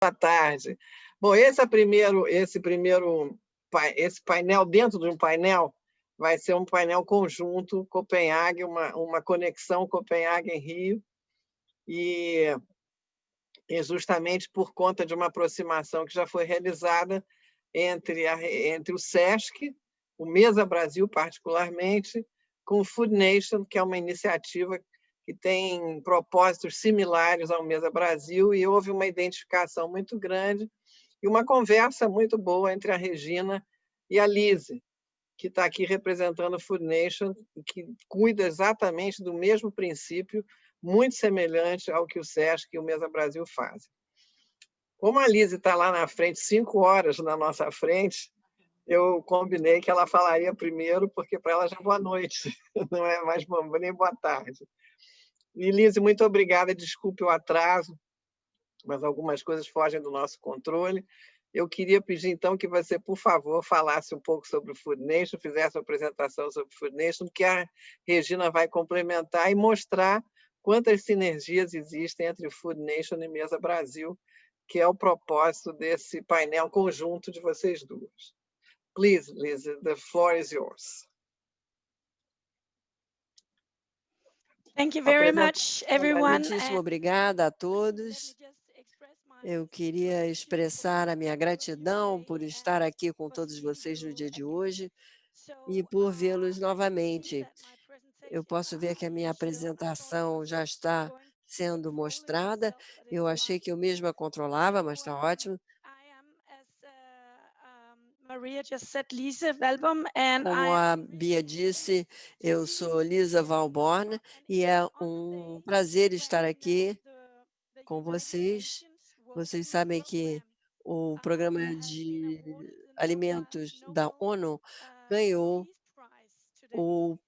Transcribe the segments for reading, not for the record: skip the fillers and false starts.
Boa tarde. Bom, esse painel dentro de um painel vai ser um painel conjunto Copenhague, uma conexão Copenhague-Rio, e justamente por conta de uma aproximação que já foi realizada entre o SESC, o Mesa Brasil particularmente, com o Food Nation, que é uma iniciativa que tem propósitos similares ao Mesa Brasil, e houve uma identificação muito grande e uma conversa muito boa entre a Regina e a Lise, que está aqui representando o Food Nation, que cuida exatamente do mesmo princípio, muito semelhante ao que o SESC e o Mesa Brasil fazem. Como a Lise está lá na frente, 5 horas na nossa frente, eu combinei que ela falaria primeiro, porque para ela já é boa noite, não é mais nem boa tarde. E, Lise, muito obrigada, desculpe o atraso, mas algumas coisas fogem do nosso controle. Eu queria pedir, então, que você, por favor, falasse um pouco sobre o Food Nation, fizesse uma apresentação sobre o Food Nation, que a Regina vai complementar e mostrar quantas sinergias existem entre o Food Nation e Mesa Brasil, que é o propósito desse painel conjunto de vocês duas. Please, Liz, the floor is yours. Thank you very much, everyone. Muitíssimo obrigada a todos. Eu queria expressar a minha gratidão por estar aqui com todos vocês no dia de hoje e por vê-los novamente. Eu posso ver que a minha apresentação já está sendo mostrada. Eu achei que eu mesma controlava, mas está ótimo. Como a Bia disse, eu sou Lisa Valborn e é um prazer estar aqui com vocês. Vocês sabem que o Programa de Alimentos da ONU ganhou o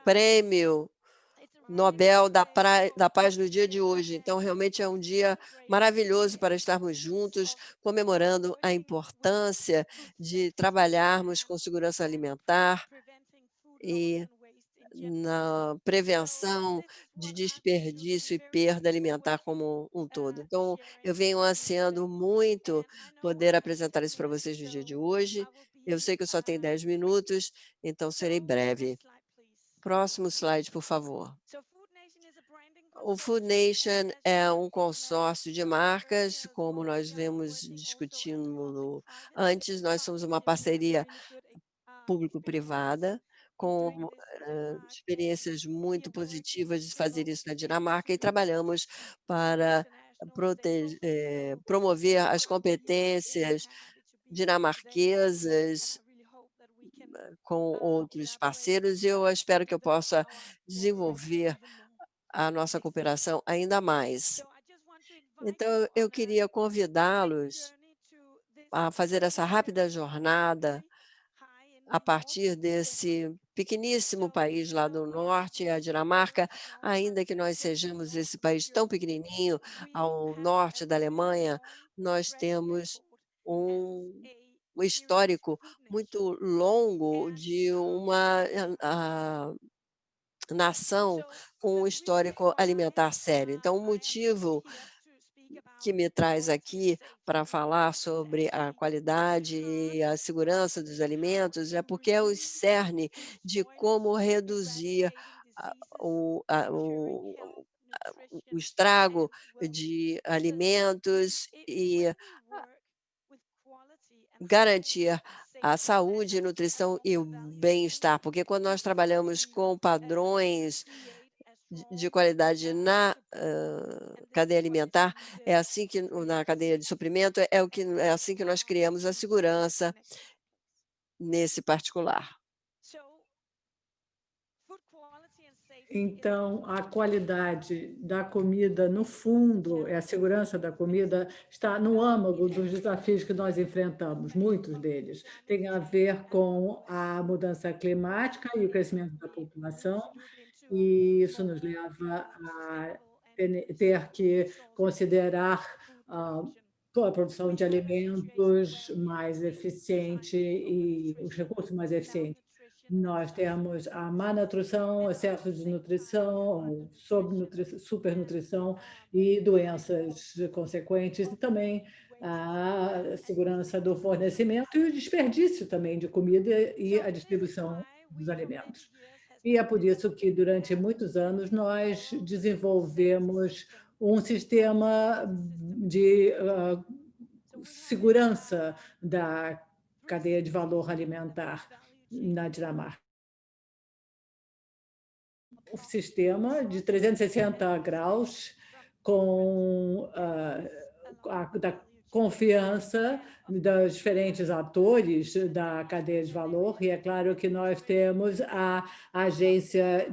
Prêmio Nobel da Paz no dia de hoje. Então, realmente é um dia maravilhoso para estarmos juntos, comemorando a importância de trabalharmos com segurança alimentar e na prevenção de desperdício e perda alimentar como um todo. Então, eu venho ansiando muito poder apresentar isso para vocês no dia de hoje. Eu sei que eu só tenho 10 minutos, então serei breve. Próximo slide, por favor. O Food Nation é um consórcio de marcas, como nós vemos discutindo antes, nós somos uma parceria público-privada, com experiências muito positivas de fazer isso na Dinamarca e trabalhamos para promover as competências dinamarquesas com outros parceiros, e eu espero que eu possa desenvolver a nossa cooperação ainda mais. Então, eu queria convidá-los a fazer essa rápida jornada a partir desse pequeníssimo país lá do norte, a Dinamarca, ainda que nós sejamos esse país tão pequenininho ao norte da Alemanha, nós temos um histórico muito longo de uma nação com um histórico alimentar sério. Então, o motivo que me traz aqui para falar sobre a qualidade e a segurança dos alimentos é porque é o cerne de como reduzir a o a o estrago de alimentos e garantir a saúde, nutrição e o bem-estar, porque quando nós trabalhamos com padrões de qualidade na cadeia alimentar, é assim que na cadeia de suprimento, é assim que nós criamos a segurança nesse particular. Então, a qualidade da comida, no fundo, a segurança da comida está no âmago dos desafios que nós enfrentamos, muitos deles. Tem a ver com a mudança climática e o crescimento da população, e isso nos leva a ter que considerar a produção de alimentos mais eficiente e os recursos mais eficientes. Nós temos a má nutrição, excesso de nutrição, supernutrição e doenças consequentes, e também a segurança do fornecimento e o desperdício também de comida e a distribuição dos alimentos. E é por isso que, durante muitos anos, nós desenvolvemos um sistema de segurança da cadeia de valor alimentar na Dinamarca. O sistema de 360 graus com da confiança dos diferentes atores da cadeia de valor, e é claro que nós temos a agência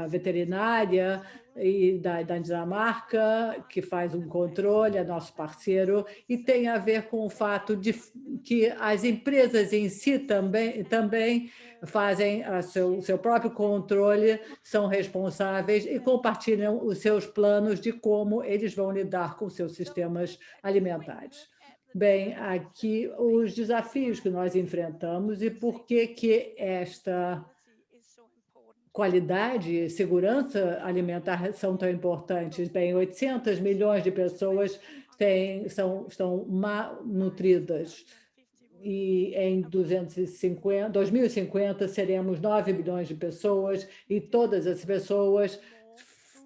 veterinária e da Dinamarca, que faz um controle, é nosso parceiro, e tem a ver com o fato de que as empresas em si também fazem seu próprio controle, são responsáveis e compartilham os seus planos de como eles vão lidar com seus sistemas alimentares. Bem, aqui os desafios que nós enfrentamos e por que esta qualidade e segurança alimentar são tão importantes. Bem, 800 milhões de pessoas estão malnutridas e em 2050 seremos 9 bilhões de pessoas e todas as pessoas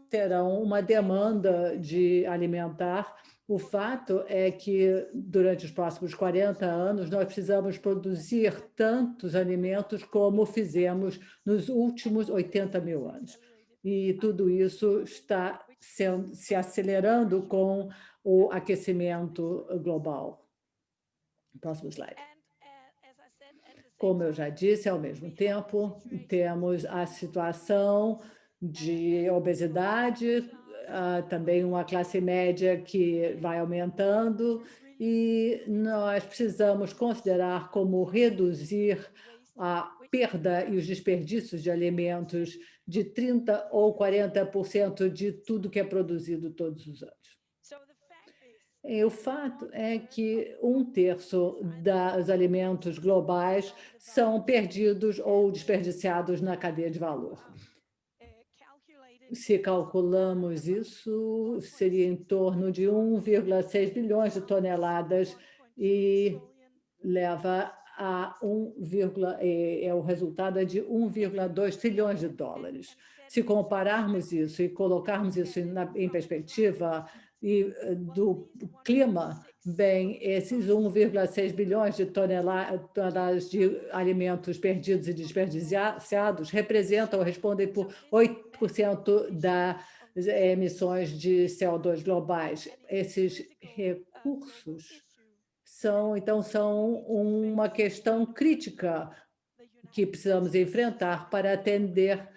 terão uma demanda de alimentar. O fato é que, durante os próximos 40 anos, nós precisamos produzir tantos alimentos como fizemos nos últimos 80 mil anos. E tudo isso está se acelerando com o aquecimento global. Próximo slide. Como eu já disse, ao mesmo tempo, temos a situação de obesidade, também uma classe média que vai aumentando, e nós precisamos considerar como reduzir a perda e os desperdícios de alimentos de 30% ou 40% de tudo que é produzido todos os anos. E o fato é que 1/3 dos alimentos globais são perdidos ou desperdiciados na cadeia de valor. Se calculamos isso, seria em torno de 1,6 bilhões de toneladas e leva a o resultado de 1,2 trilhões de dólares. Se compararmos isso e colocarmos isso em perspectiva do clima, bem, esses 1,6 bilhões de toneladas de alimentos perdidos e desperdiciados respondem por 8% das emissões de CO2 globais. Esses recursos são uma questão crítica que precisamos enfrentar para atender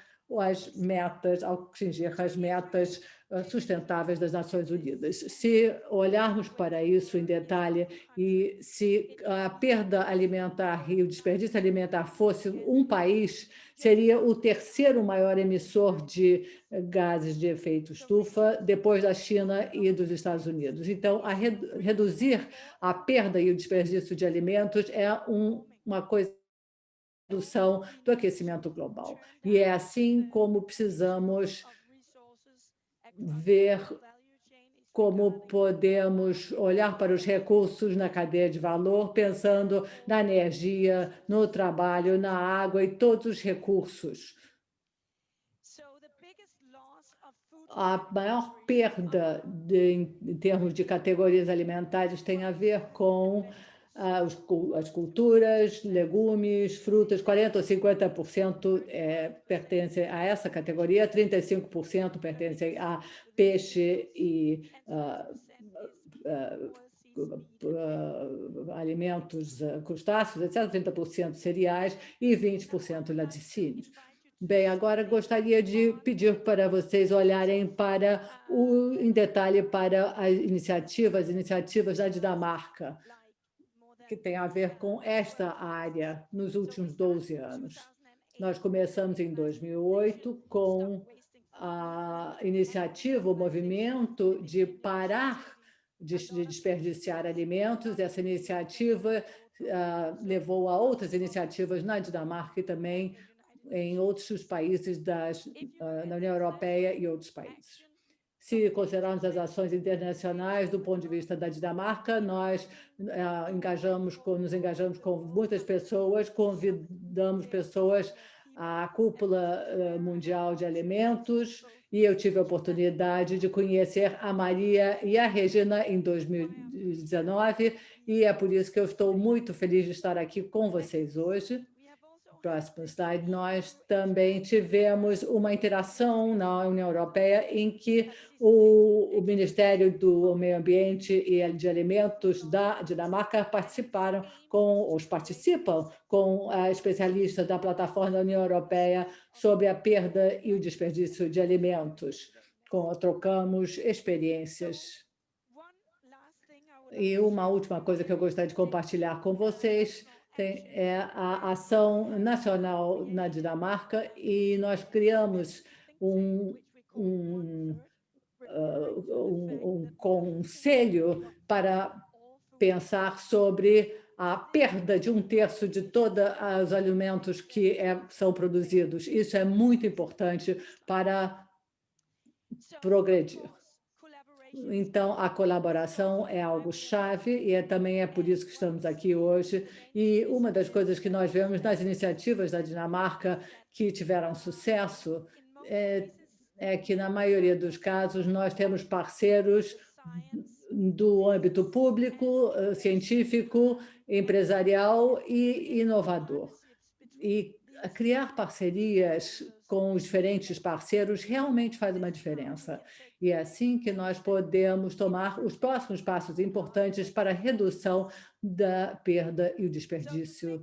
atingir as metas sustentáveis das Nações Unidas. Se olharmos para isso em detalhe e se a perda alimentar e o desperdício alimentar fosse um país, seria o 3º maior emissor de gases de efeito estufa, depois da China e dos Estados Unidos. Então, reduzir a perda e o desperdício de alimentos é uma coisa redução do aquecimento global. E é assim como precisamos ver como podemos olhar para os recursos na cadeia de valor, pensando na energia, no trabalho, na água e todos os recursos. A maior perda em termos de categorias alimentares tem a ver com as culturas, legumes, frutas, 40% ou 50% pertencem a essa categoria, 35% pertencem a peixe e alimentos crustáceos, etc., 30% cereais e 20% laticínios. Bem, agora gostaria de pedir para vocês olharem em detalhe para as iniciativas da Dinamarca, que tem a ver com esta área nos últimos 12 anos. Nós começamos em 2008 com a iniciativa, o movimento de parar de desperdiciar alimentos. Essa iniciativa levou a outras iniciativas na Dinamarca e também em outros países da União Europeia e outros países. Se considerarmos as ações internacionais do ponto de vista da Dinamarca, nós nos engajamos com muitas pessoas, convidamos pessoas à Cúpula Mundial de Alimentos, e eu tive a oportunidade de conhecer a Maria e a Regina em 2019, e é por isso que eu estou muito feliz de estar aqui com vocês hoje. Próximo slide. Nós também tivemos uma interação na União Europeia em que o Ministério do Meio Ambiente e de Alimentos da Dinamarca participam com a especialista da plataforma da União Europeia sobre a perda e o desperdício de alimentos. Trocamos experiências. E uma última coisa que eu gostaria de compartilhar com vocês é a ação nacional na Dinamarca, e nós criamos um conselho para pensar sobre a perda de 1/3 de todos os alimentos que são produzidos. Isso é muito importante para progredir. Então, a colaboração é algo chave e também é por isso que estamos aqui hoje. E uma das coisas que nós vemos nas iniciativas da Dinamarca que tiveram sucesso é que, na maioria dos casos, nós temos parceiros do âmbito público, científico, empresarial e inovador. E criar parcerias com os diferentes parceiros realmente faz uma diferença. E é assim que nós podemos tomar os próximos passos importantes para a redução da perda e o desperdício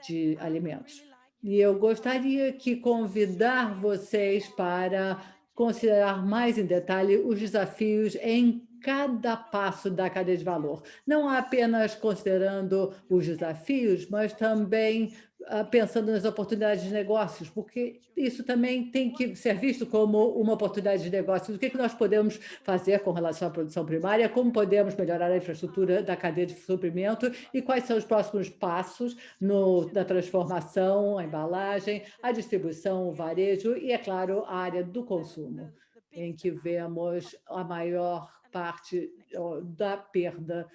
de alimentos. E eu gostaria de convidar vocês para considerar mais em detalhe os desafios em cada passo da cadeia de valor. Não apenas considerando os desafios, mas também pensando nas oportunidades de negócios, porque isso também tem que ser visto como uma oportunidade de negócios. O que nós podemos fazer com relação à produção primária, como podemos melhorar a infraestrutura da cadeia de suprimento e quais são os próximos passos da transformação, a embalagem, a distribuição, o varejo e, é claro, a área do consumo, em que vemos a maior parte da perda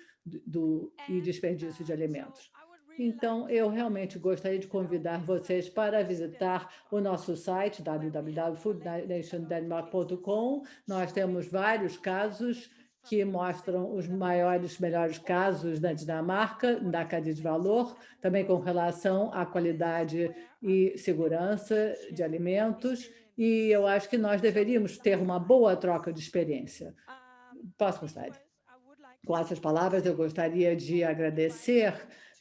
e desperdício de alimentos. Então, eu realmente gostaria de convidar vocês para visitar o nosso site, www.foodnationdenmark.com. Nós temos vários casos que mostram os melhores casos da Dinamarca, da cadeia de valor, também com relação à qualidade e segurança de alimentos, e eu acho que nós deveríamos ter uma boa troca de experiência. Próximo slide. Com essas palavras, eu gostaria de agradecer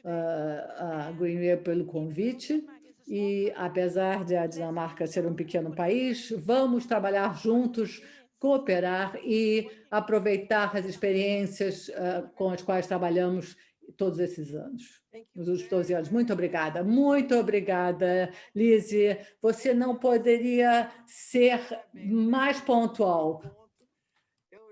a Greenway pelo convite e, apesar de a Dinamarca ser um pequeno país, vamos trabalhar juntos, cooperar e aproveitar as experiências com as quais trabalhamos todos esses anos, nos últimos 12 anos. Muito obrigada. Muito obrigada, Lise. Você não poderia ser mais pontual.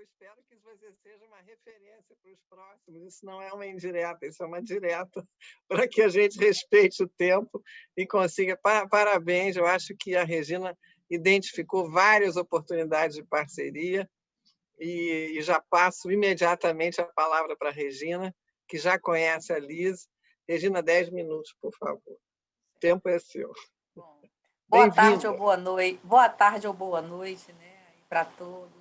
Espero que você seja uma referência para os próximos. Isso não é uma indireta, isso é uma direta para que a gente respeite o tempo e consiga. Parabéns, eu acho que a Regina identificou várias oportunidades de parceria e já passo imediatamente a palavra para a Regina, que já conhece a Liz. Regina, 10 minutos, por favor. O tempo é seu. Boa tarde ou boa noite. Boa tarde ou boa noite, né, para todos.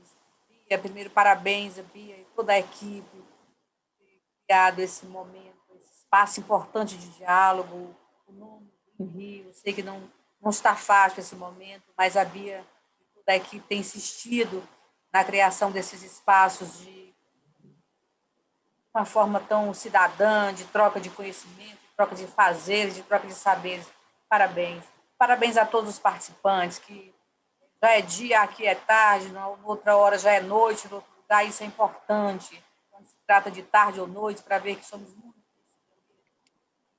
Primeiro, parabéns a Bia e toda a equipe por ter criado esse momento, esse espaço importante de diálogo, o nome do Rio. Eu sei que não está fácil esse momento, mas a Bia e toda a equipe tem insistido na criação desses espaços de uma forma tão cidadã, de troca de conhecimento, de troca de fazeres, de troca de saberes. Parabéns. Parabéns a todos os participantes, que já é dia, aqui é tarde, na outra hora já é noite, no outro lugar, isso é importante. Quando se trata de tarde ou noite, para ver que somos muitos.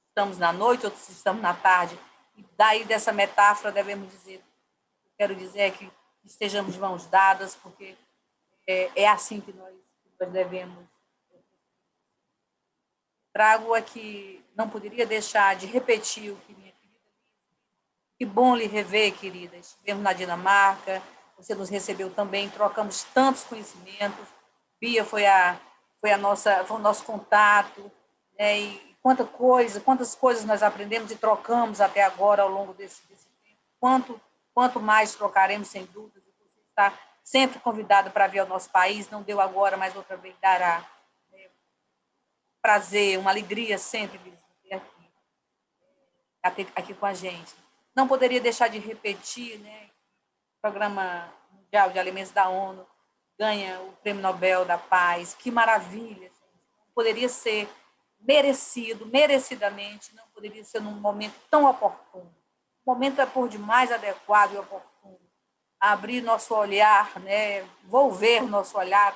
Estamos na noite, outros estamos na tarde. E daí, dessa metáfora, devemos dizer, quero dizer é que estejamos de mãos dadas, porque é assim que nós devemos. trago aqui, não poderia deixar de repetir o que minha querida Lise, que bom lhe rever, querida. Estivemos na Dinamarca, você nos recebeu também, trocamos tantos conhecimentos. Bia foi o nosso contato, né? E quantas coisas nós aprendemos e trocamos até agora ao longo desse tempo. Quanto mais trocaremos, sem dúvida. Você está sempre convidado para vir ao nosso país, não deu agora, mas outra vez dará. Prazer, uma alegria sempre ter aqui com a gente. Não poderia deixar de repetir, né? O Programa Mundial de Alimentos da ONU ganha o Prêmio Nobel da Paz. Que maravilha, gente. Não poderia ser merecido, merecidamente, não poderia ser num momento tão oportuno. O momento é por demais adequado e oportuno. Abrir nosso olhar, né? Volver nosso olhar.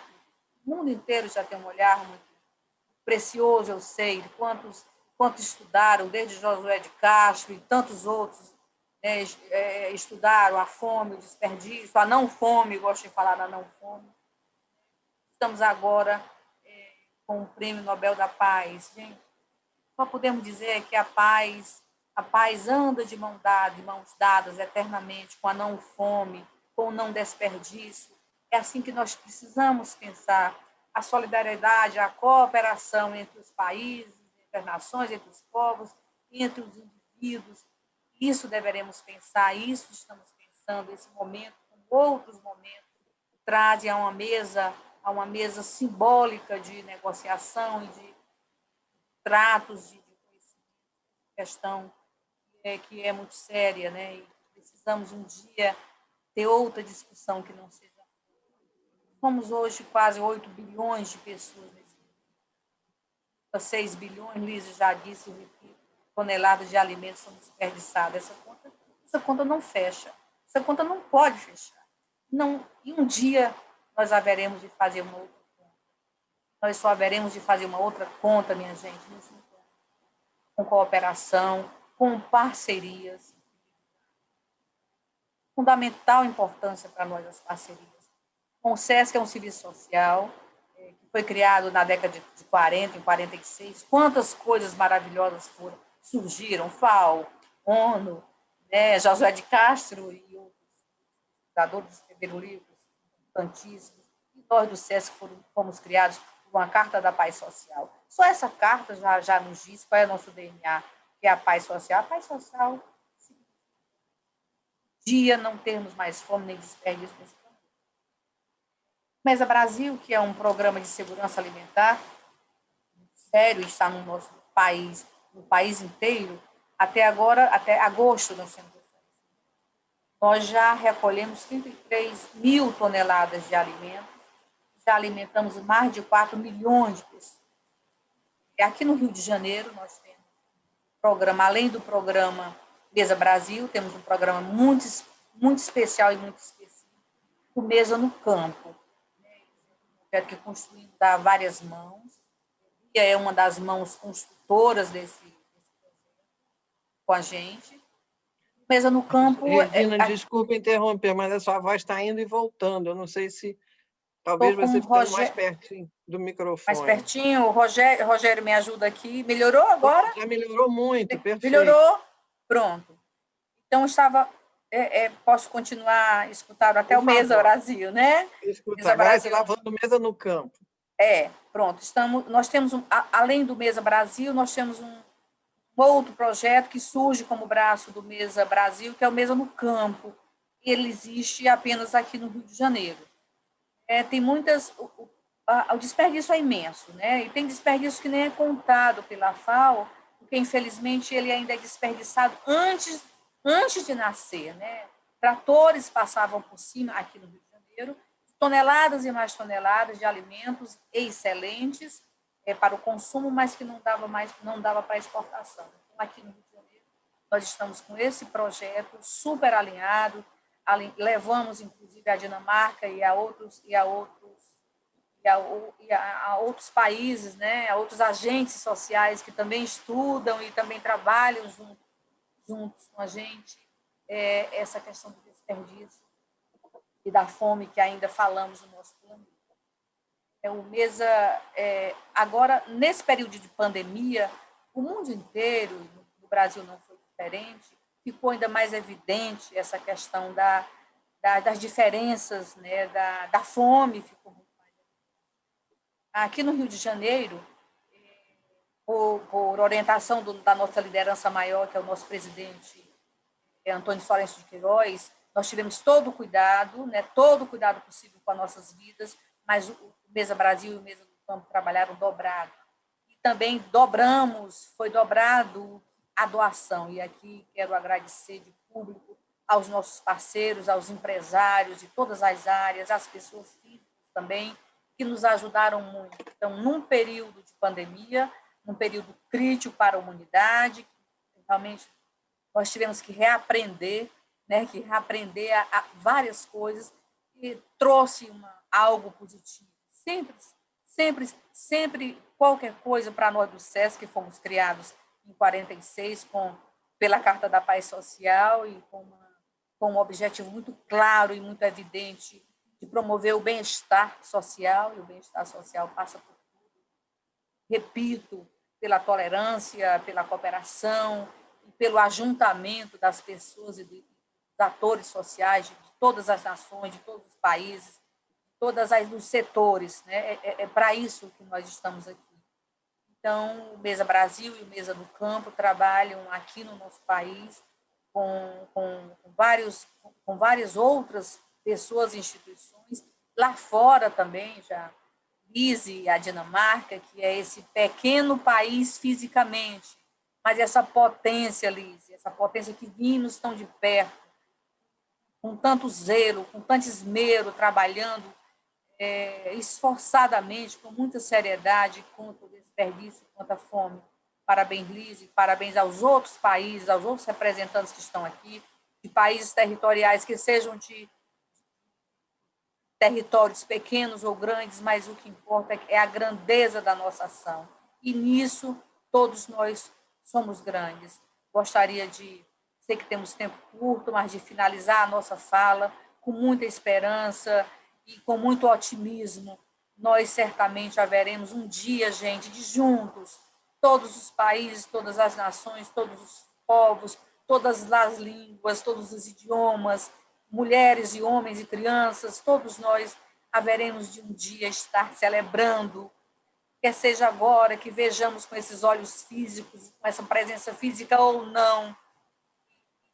O mundo inteiro já tem um olhar muito precioso, eu sei, de quantos estudaram, desde Josué de Castro e tantos outros, né, estudaram a fome, o desperdício, a não fome, gosto de falar da não fome. Estamos agora com o Prêmio Nobel da Paz. Gente, só podemos dizer que a paz anda de mãos dadas eternamente com a não fome, com o não desperdício. É assim que nós precisamos pensar. A solidariedade, a cooperação entre os países, entre as nações, entre os povos, entre os indivíduos. Isso deveremos pensar, isso estamos pensando, esse momento, com outros momentos, trazem a uma mesa simbólica de negociação e de tratos de questão que é muito séria, né? E precisamos um dia ter outra discussão que não seja. Somos hoje quase 8 bilhões de pessoas nesse mundo. 6 bilhões, Lise já disse, toneladas de alimentos são desperdiçadas. Essa conta não fecha. Essa conta não pode fechar. Não, e um dia nós haveremos de fazer uma outra conta. Nós só haveremos de fazer uma outra conta, minha gente, com cooperação, com parcerias. Fundamental importância para nós as parcerias. Com o SESC é um serviço social, que foi criado na década de 40, em 46. Quantas coisas maravilhosas surgiram, FAO, ONU, né, Josué de Castro e outros fundadores escreveram livros importantíssimos. E nós do SESC fomos criados por uma Carta da Paz Social. Só essa carta já nos diz qual é o nosso DNA, que é a paz social. A paz social, dia não termos mais fome nem desperdício nesse planeta. Mesa Brasil, que é um programa de segurança alimentar sério, está no nosso país, no país inteiro. Até agora, até agosto, nós já recolhemos 33 mil toneladas de alimentos, já alimentamos mais de 4 milhões de pessoas. E aqui no Rio de Janeiro, nós temos um programa, além do programa Mesa Brasil, temos um programa muito especial e muito específico, o Mesa no Campo, que construído há várias mãos. E é uma das mãos construtoras desse projeto com a gente. Mesa no Campo... Regina, desculpa interromper, mas a sua voz está indo e voltando. Eu não sei se... Talvez você ficando mais pertinho do microfone. Mais pertinho. O Rogério me ajuda aqui. Melhorou agora? Já melhorou muito, perfeito. Melhorou? Pronto. Então, posso continuar a escutar até o Mesa Brasil, né? Escuta, agora você está falando Mesa no Campo. Pronto. Nós temos, além do Mesa Brasil, nós temos um outro projeto que surge como braço do Mesa Brasil, que é o Mesa no Campo. Ele existe apenas aqui no Rio de Janeiro. Tem muitas... O desperdício é imenso, né? E tem desperdício que nem é contado pela FAO, porque, infelizmente, ele ainda é desperdiçado antes de nascer, né? Tratores passavam por cima, aqui no Rio de Janeiro, toneladas e mais toneladas de alimentos excelentes para o consumo, mas que não dava para exportação. Então, aqui no Rio de Janeiro, nós estamos com esse projeto super alinhado, levamos, inclusive, a Dinamarca e a outros países, né, a outros agentes sociais que também estudam e também trabalham juntos com a gente, essa questão do desperdício e da fome que ainda falamos no nosso planeta. O Mesa, agora, nesse período de pandemia, o mundo inteiro, no Brasil não foi diferente, ficou ainda mais evidente essa questão das diferenças, né, da fome. Ficou muito mais evidente. Aqui no Rio de Janeiro, por orientação da nossa liderança maior, que é o nosso presidente Antônio Florencio de Queiroz, nós tivemos todo o cuidado, né, todo o cuidado possível com as nossas vidas, mas o Mesa Brasil e o Mesa do Campo trabalharam dobrado. E também foi dobrado a doação. E aqui quero agradecer de público aos nossos parceiros, aos empresários de todas as áreas, às pessoas físicas também, que nos ajudaram muito. Então, num período de pandemia, num período crítico para a humanidade, realmente nós tivemos que reaprender, né, a várias coisas, e trouxe algo positivo. Sempre qualquer coisa para nós do SESC, que fomos criados em 46 pela Carta da Paz Social e com um objetivo muito claro e muito evidente de promover o bem-estar social, e o bem-estar social passa por tudo. Repito, pela tolerância, pela cooperação, e pelo ajuntamento das pessoas e dos atores sociais de todas as nações, de todos os países, os setores, né? É para isso que nós estamos aqui. Então, o Mesa Brasil e o Mesa do Campo trabalham aqui no nosso país com várias outras pessoas e instituições, lá fora também, já. Lise, a Dinamarca, que é esse pequeno país fisicamente, mas essa potência, Lise, essa potência que vimos tão de perto, com tanto zelo, com tanto esmero, trabalhando esforçadamente, com muita seriedade contra o desperdício, contra a fome. Parabéns, Lise, parabéns aos outros países, aos outros representantes que estão aqui, de países territoriais que sejam de territórios pequenos ou grandes, mas o que importa é a grandeza da nossa ação. E nisso, todos nós somos grandes. Gostaria sei que temos tempo curto, mas de finalizar a nossa fala com muita esperança e com muito otimismo. Nós certamente haveremos um dia, gente, de juntos, todos os países, todas as nações, todos os povos, todas as línguas, todos os idiomas, mulheres e homens e crianças, todos nós haveremos de um dia estar celebrando, quer seja agora, que vejamos com esses olhos físicos, com essa presença física ou não,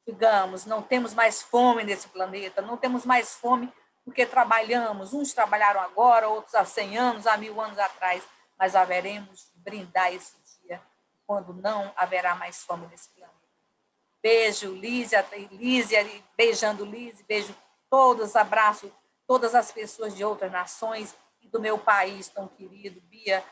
digamos, não temos mais fome nesse planeta, não temos mais fome porque trabalhamos, uns trabalharam agora, outros há 100 anos, há 1000 anos atrás, mas haveremos de brindar esse dia, quando não haverá mais fome nesse planeta. Beijo, Lise, beijando Lise, beijo todos, abraço todas as pessoas de outras nações e do meu país tão querido. Bia,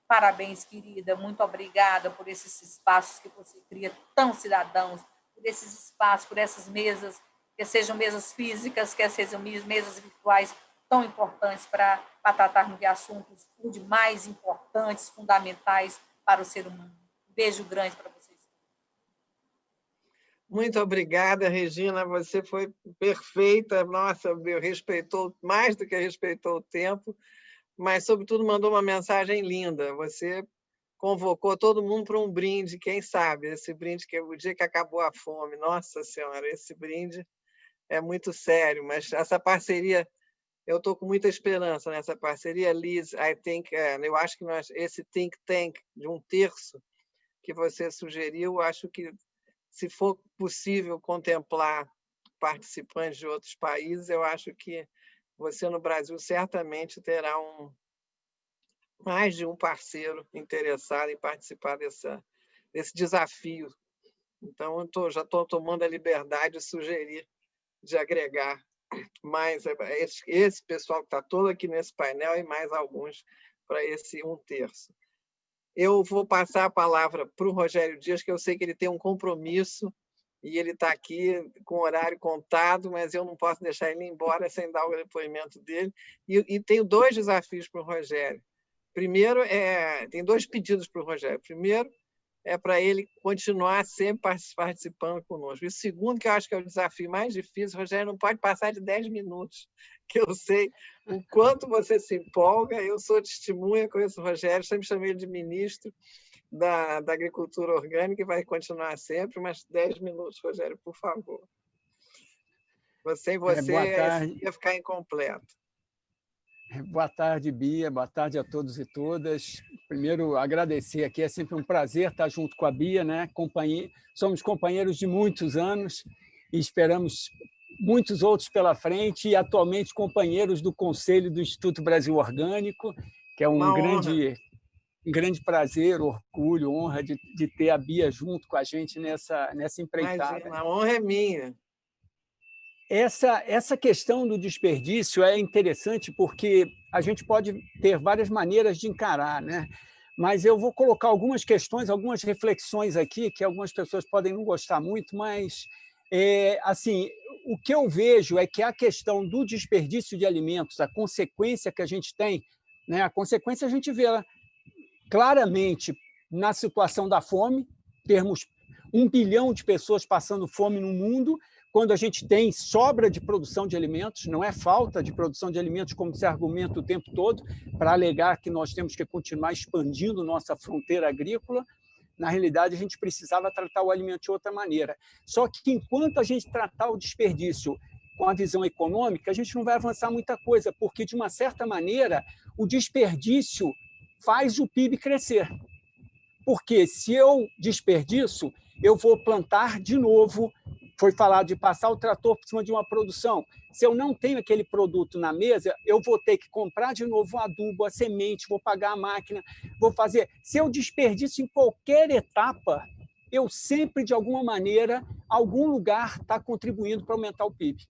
parabéns, querida, muito obrigada por esses espaços que você cria, tão cidadãos, por esses espaços, por essas mesas, quer sejam mesas físicas, quer sejam mesas virtuais, tão importantes para tratarmos de assuntos mais importantes, fundamentais para o ser humano. Um beijo grande para vocês. Muito obrigada, Regina, você foi perfeita, nossa, respeitou mais do que respeitou o tempo, mas, sobretudo, mandou uma mensagem linda. Você convocou todo mundo para um brinde, quem sabe, esse brinde que é o dia que acabou a fome. Nossa Senhora, esse brinde é muito sério, mas essa parceria, eu estou com muita esperança nessa parceria, Liz, eu acho que esse think tank de 1/3 que você sugeriu, acho que, se for possível contemplar participantes de outros países, eu acho que você no Brasil certamente terá mais de um parceiro interessado em participar desse desafio. Então, já estou tomando a liberdade de sugerir, de agregar mais esse pessoal que está todo aqui nesse painel e mais alguns para esse 1/3. Eu vou passar a palavra para o Rogério Dias, que eu sei que ele tem um compromisso e ele está aqui com o horário contado, mas eu não posso deixar ele ir embora sem dar o depoimento dele. E tenho 2 desafios para o Rogério. Primeiro, tem 2 pedidos para o Rogério. Primeiro, é para ele continuar sempre participando conosco. E o segundo, que eu acho que é o desafio mais difícil, Rogério, não pode passar de 10 minutos, que eu sei o quanto você se empolga. Eu sou testemunha, conheço o Rogério, sempre chamei ele de ministro da Agricultura Orgânica e vai continuar sempre, mas 10 minutos, Rogério, por favor. Sem você ia ficar incompleto. Boa tarde, Bia. Boa tarde a todos e todas. Primeiro, agradecer aqui. É sempre um prazer estar junto com a Bia, né? Somos companheiros de muitos anos e esperamos muitos outros pela frente, e atualmente companheiros do Conselho do Instituto Brasil Orgânico, que é um grande prazer, orgulho, honra de ter a Bia junto com a gente nessa empreitada. Imagina, a honra é minha. Essa questão do desperdício é interessante porque a gente pode ter várias maneiras de encarar, né? Mas eu vou colocar algumas questões, algumas reflexões aqui, que algumas pessoas podem não gostar muito, mas assim, o que eu vejo é que a questão do desperdício de alimentos, a consequência que a gente tem, né? A consequência a gente vê claramente na situação da fome, termos 1 bilhão de pessoas passando fome no mundo, quando a gente tem sobra de produção de alimentos, não é falta de produção de alimentos, como se argumenta o tempo todo, para alegar que nós temos que continuar expandindo nossa fronteira agrícola. Na realidade, a gente precisava tratar o alimento de outra maneira. Só que, enquanto a gente tratar o desperdício com a visão econômica, a gente não vai avançar muita coisa, porque, de uma certa maneira, o desperdício faz o PIB crescer. Porque, se eu desperdiço, eu vou plantar de novo. Foi falado de passar o trator por cima de uma produção. Se eu não tenho aquele produto na mesa, eu vou ter que comprar de novo o adubo, a semente, vou pagar a máquina, vou fazer. Se eu desperdício em qualquer etapa, eu sempre, de alguma maneira, algum lugar está contribuindo para aumentar o PIB.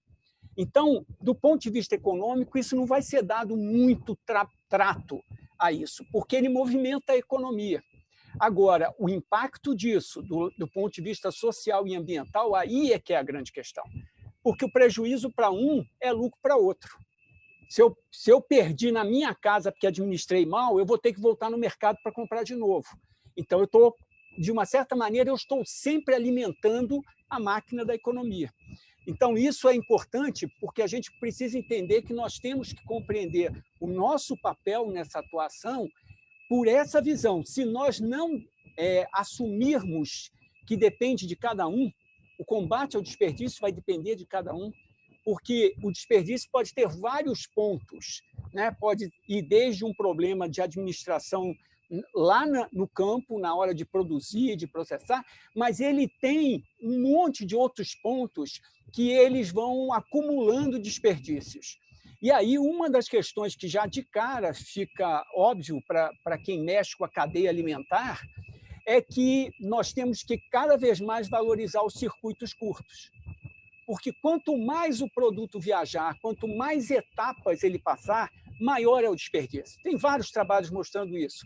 Então, do ponto de vista econômico, isso não vai ser dado muito trato a isso, porque ele movimenta a economia. Agora, o impacto disso, do ponto de vista social e ambiental, aí é que é a grande questão. Porque o prejuízo para um é lucro para outro. Se eu perdi na minha casa porque administrei mal, eu vou ter que voltar no mercado para comprar de novo. Então, de uma certa maneira, eu estou sempre alimentando a máquina da economia. Então, isso é importante porque a gente precisa entender que nós temos que compreender o nosso papel nessa atuação por essa visão. Se nós não assumirmos que depende de cada um, o combate ao desperdício vai depender de cada um, porque o desperdício pode ter vários pontos, né? Pode ir desde um problema de administração lá no campo, na hora de produzir, de processar, mas ele tem um monte de outros pontos que eles vão acumulando desperdícios. E aí, uma das questões que já de cara fica óbvio para quem mexe com a cadeia alimentar é que nós temos que cada vez mais valorizar os circuitos curtos. Porque quanto mais o produto viajar, quanto mais etapas ele passar, maior é o desperdício. Tem vários trabalhos mostrando isso.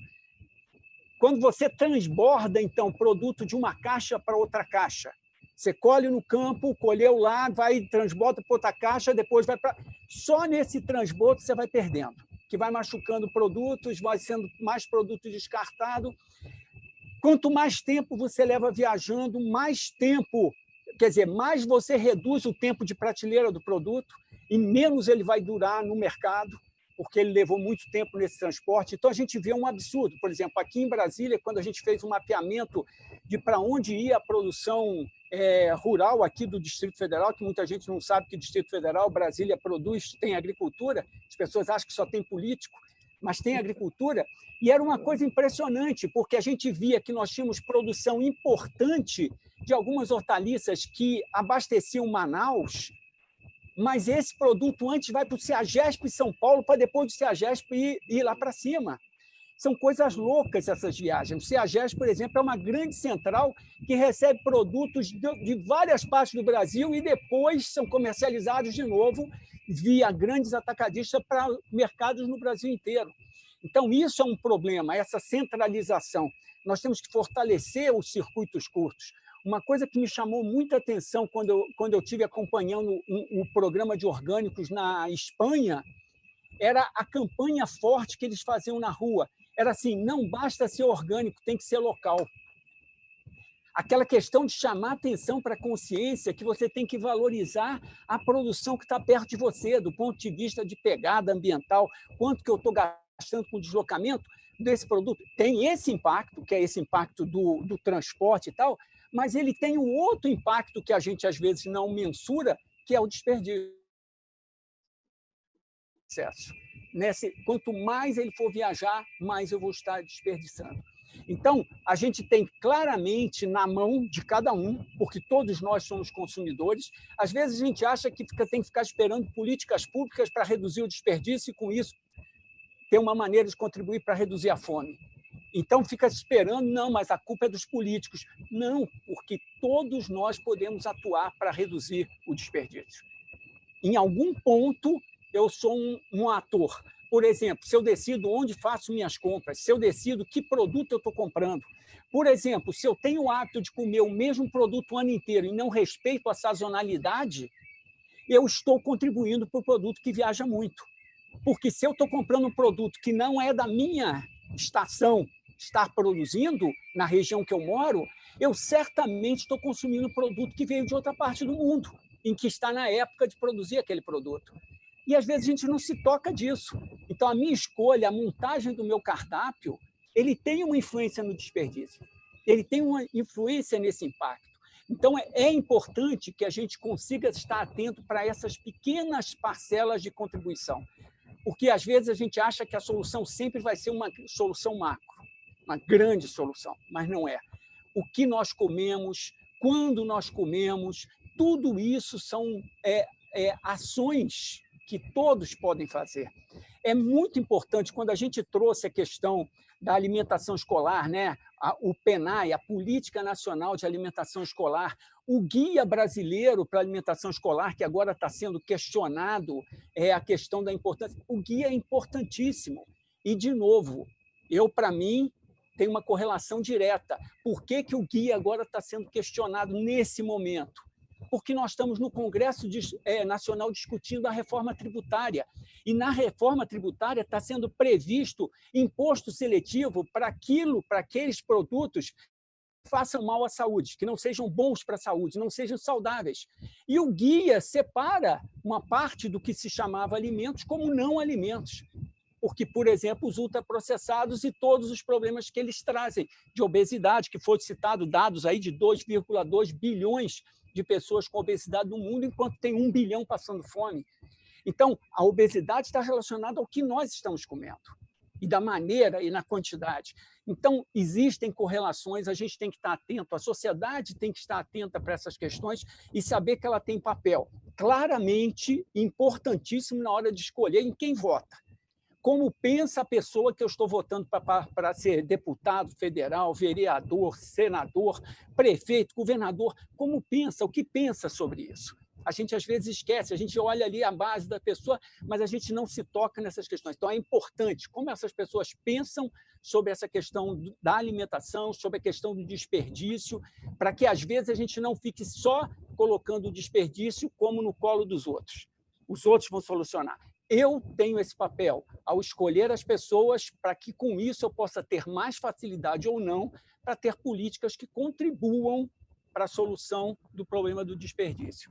Quando você transborda, então, produto de uma caixa para outra caixa, você colhe no campo, colheu lá, vai transborda para outra caixa, depois vai para... Só nesse transbordo você vai perdendo, que vai machucando produtos, vai sendo mais produto descartado. Quanto mais tempo você leva viajando, mais tempo, quer dizer, mais você reduz o tempo de prateleira do produto e menos ele vai durar no mercado, porque ele levou muito tempo nesse transporte. Então, a gente vê um absurdo. Por exemplo, aqui em Brasília, quando a gente fez um mapeamento de para onde ia a produção rural aqui do Distrito Federal, que muita gente não sabe que o Distrito Federal, Brasília, produz, tem agricultura, as pessoas acham que só tem político, mas tem agricultura, e era uma coisa impressionante, porque a gente via que nós tínhamos produção importante de algumas hortaliças que abasteciam Manaus, mas esse produto antes vai para o CEAGESP em São Paulo, para depois do CEAGESP ir lá para cima. São coisas loucas essas viagens. O CEAGESP, por exemplo, é uma grande central que recebe produtos de várias partes do Brasil e depois são comercializados de novo via grandes atacadistas para mercados no Brasil inteiro. Então, isso é um problema, essa centralização. Nós temos que fortalecer os circuitos curtos. Uma coisa que me chamou muita atenção quando eu estive acompanhando o programa de orgânicos na Espanha era a campanha forte que eles faziam na rua. Era assim, não basta ser orgânico, tem que ser local. aquela questão de chamar atenção para a consciência que você tem que valorizar a produção que está perto de você, do ponto de vista de pegada ambiental, quanto que eu estou gastando com deslocamento desse produto. Tem esse impacto, que é esse impacto do transporte e tal, mas ele tem um outro impacto que a gente, às vezes, não mensura, que é o desperdício. Quanto mais ele for viajar, mais eu vou estar desperdiçando. Então, a gente tem claramente na mão de cada um, porque todos nós somos consumidores. Às vezes a gente acha que tem que ficar esperando políticas públicas para reduzir o desperdício e, com isso, ter uma maneira de contribuir para reduzir a fome. Então, fica esperando, não, mas a culpa é dos políticos. Não, porque todos nós podemos atuar para reduzir o desperdício. Em algum ponto, eu sou um ator. Por exemplo, se eu decido onde faço minhas compras, se eu decido que produto eu estou comprando. Por exemplo, se eu tenho o hábito de comer o mesmo produto o ano inteiro e não respeito a sazonalidade, eu estou contribuindo para o produto que viaja muito. Porque se eu estou comprando um produto que não é da minha estação estar produzindo, na região que eu moro, eu certamente estou consumindo um produto que veio de outra parte do mundo, em que está na época de produzir aquele produto. E, às vezes, a gente não se toca disso. Então, a minha escolha, a montagem do meu cardápio, ele tem uma influência no desperdício. Ele tem uma influência nesse impacto. Então, é importante que a gente consiga estar atento para essas pequenas parcelas de contribuição. Porque, às vezes, a gente acha que a solução sempre vai ser uma solução macro, uma grande solução, mas não é. O que nós comemos, quando nós comemos, tudo isso são ações que todos podem fazer. É muito importante, quando a gente trouxe a questão da alimentação escolar, né? O PNAE, a Política Nacional de Alimentação Escolar, o Guia Brasileiro para a Alimentação Escolar, que agora está sendo questionado, a questão da importância. O guia é importantíssimo. E, de novo, para mim, tem uma correlação direta. Por que o guia agora está sendo questionado nesse momento? Porque nós estamos no Congresso Nacional discutindo a reforma tributária. E na reforma tributária está sendo previsto imposto seletivo para aqueles produtos que façam mal à saúde, que não sejam bons para a saúde, não sejam saudáveis. E o guia separa uma parte do que se chamava alimentos como não alimentos. Porque, por exemplo, os ultraprocessados e todos os problemas que eles trazem de obesidade, que foi citado dados aí de 2,2 bilhões de pessoas com obesidade no mundo, enquanto tem 1 bilhão passando fome. Então, a obesidade está relacionada ao que nós estamos comendo, e da maneira e na quantidade. Então, existem correlações, a gente tem que estar atento, a sociedade tem que estar atenta para essas questões e saber que ela tem papel claramente importantíssimo na hora de escolher em quem vota. Como pensa a pessoa que eu estou votando para ser deputado federal, vereador, senador, prefeito, governador? Como pensa? O que pensa sobre isso? A gente, às vezes, esquece, a gente olha ali a base da pessoa, mas a gente não se toca nessas questões. Então, é importante como essas pessoas pensam sobre essa questão da alimentação, sobre a questão do desperdício, para que, às vezes, a gente não fique só colocando o desperdício como no colo dos outros. Os outros vão solucionar. Eu tenho esse papel ao escolher as pessoas para que, com isso, eu possa ter mais facilidade ou não para ter políticas que contribuam para a solução do problema do desperdício.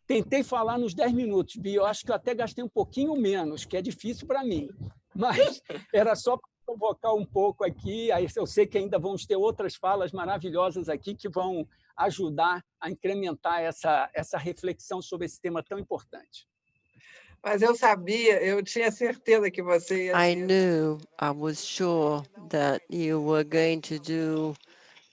Tentei falar nos 10 minutos, Bia, eu acho que eu até gastei um pouquinho menos, que é difícil para mim, mas era só para provocar um pouco aqui. Aí eu sei que ainda vamos ter outras falas maravilhosas aqui que vão ajudar a incrementar essa reflexão sobre esse tema tão importante. Mas eu sabia, eu tinha certeza que você ia I was sure that you were going to do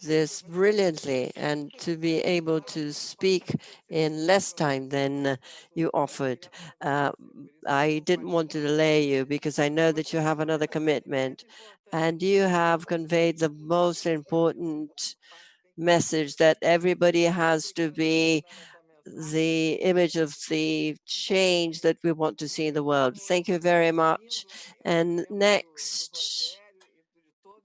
this brilliantly and to be able to speak in less time than you offered. I didn't want to delay you because I know that you have another commitment, and you have conveyed the most important message that everybody has to be the image of the change that we want to see in the world. Thank you very much. And next,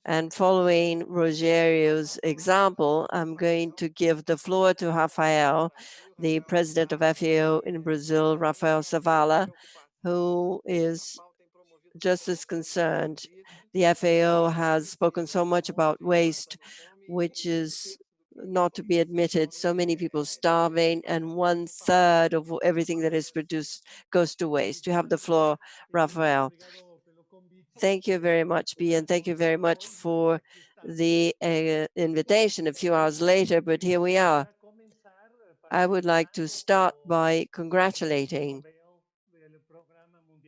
and following Rogério's example, I'm going to give the floor to Rafael, the president of FAO in Brazil, Rafael Zavala, who is just as concerned. The FAO has spoken so much about waste, which is not to be admitted, so many people starving, and 1/3 of everything that is produced goes to waste. You have the floor, Rafael. Thank you very much, Bia, and thank you very much for the invitation a few hours later, but here we are. I would like to start by congratulating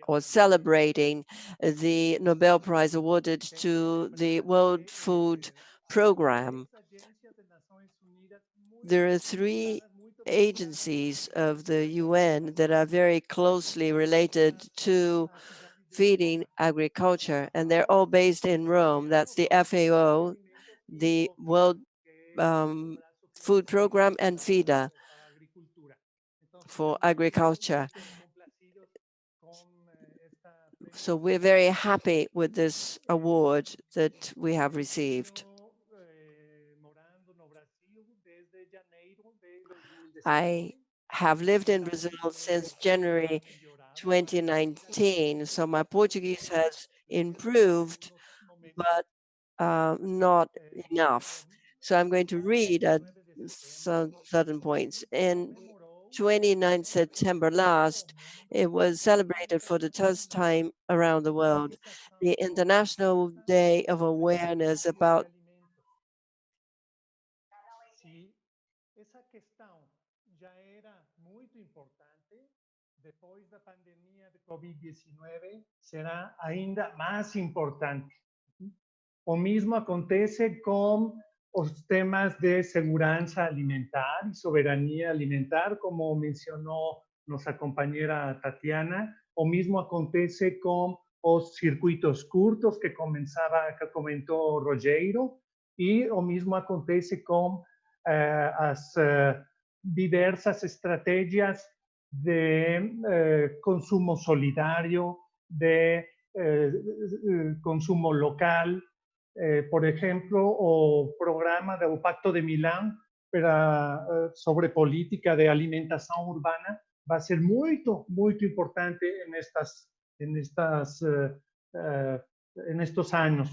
or celebrating the Nobel Prize awarded to the World Food Program. There are 3 agencies of the UN that are very closely related to feeding agriculture, and they're all based in Rome. That's the FAO, the World Food Program, and FIDA for agriculture. So we're very happy with this award that we have received. I have lived in Brazil since January 2019, so my Portuguese has improved, but not enough. So I'm going to read at some certain points. In 29 September last, it was celebrated for the first time around the world, the International Day of Awareness about depois da pandemia de Covid-19 será ainda mais importante. O mesmo acontece com os temas de segurança alimentar e soberania alimentar, como mencionou nossa companheira Tatiana. O mesmo acontece com os circuitos curtos que comentou o Rogério, e o mesmo acontece com as diversas estratégias de consumo solidario, de consumo local. Por ejemplo, o programa do Pacto de Milán sobre política de alimentação urbana vai ser muito importante nestes anos.